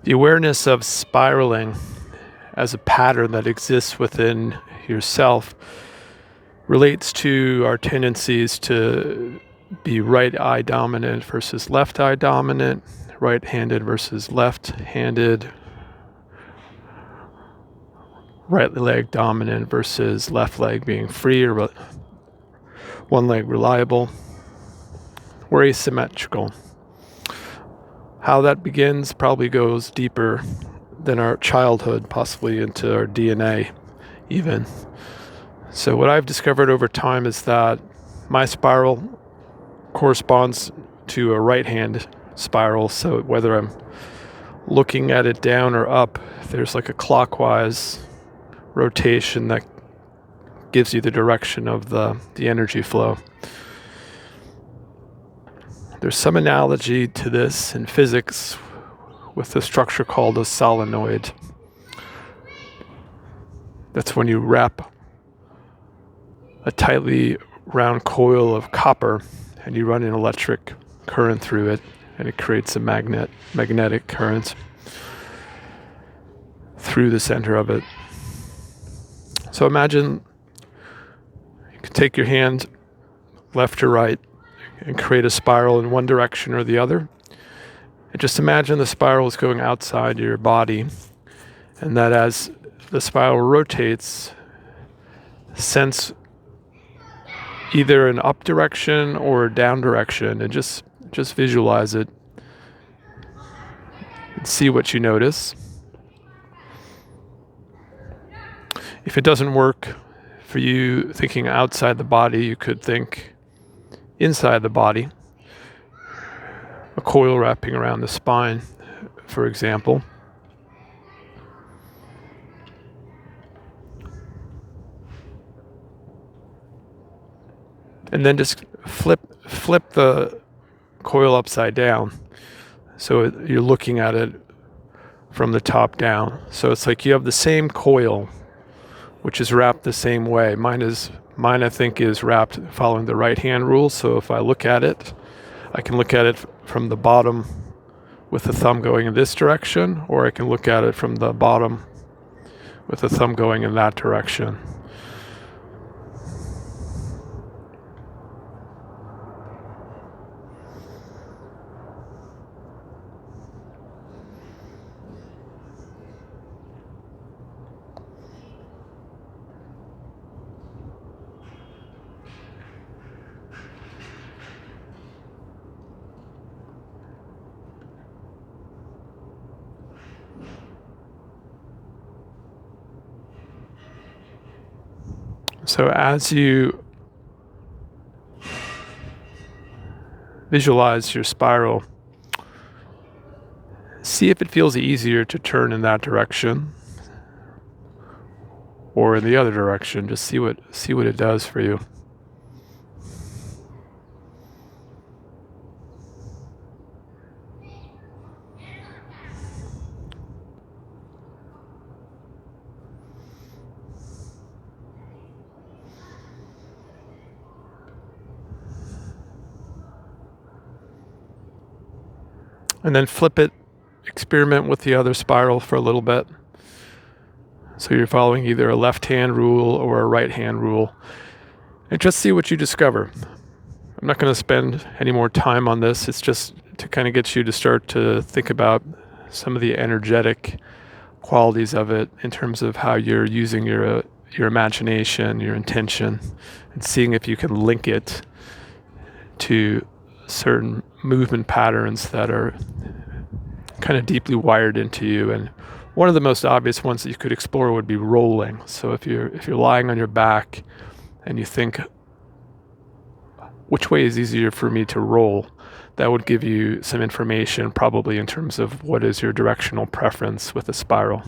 The awareness of spiraling as a pattern that exists within yourself relates to our tendencies to be right eye dominant versus left eye dominant, right-handed versus left-handed, right leg dominant versus left leg being free or one leg reliable. We're asymmetrical. How that begins probably goes deeper than our childhood, possibly into our DNA even. So what I've discovered over time is that my spiral corresponds to a right hand spiral. So whether I'm looking at it down or up, there's like a clockwise rotation that gives you the direction of the energy flow. There's some analogy to this in physics with a structure called a solenoid. That's when you wrap a tightly round coil of copper and you run an electric current through it, and it creates a magnetic current through the center of it. So imagine you can take your hand left or right and create a spiral in one direction or the other. And just imagine the spiral is going outside your body, and that as the spiral rotates, sense either an up direction or a down direction, and just visualize it and see what you notice. If it doesn't work for you thinking outside the body, you could think inside the body, a coil wrapping around the spine, for example. And then just flip the coil upside down. So you're looking at it from the top down. So it's like you have the same coil, which is wrapped the same way. Mine I think is wrapped following the right hand rule. So if I look at it, I can look at it from the bottom with the thumb going in this direction, or I can look at it from the bottom with the thumb going in that direction. So as you visualize your spiral, see if it feels easier to turn in that direction or in the other direction. Just see what it does for you. And then flip it, experiment with the other spiral for a little bit. So you're following either a left-hand rule or a right-hand rule. And just see what you discover. I'm not going to spend any more time on this. It's just to kind of get you to start to think about some of the energetic qualities of it in terms of how you're using your imagination, your intention, and seeing if you can link it to certain movement patterns that are kind of deeply wired into you. And one of the most obvious ones that you could explore would be rolling. So if you're lying on your back and you think, which way is easier for me to roll, that would give you some information probably in terms of what is your directional preference with a spiral.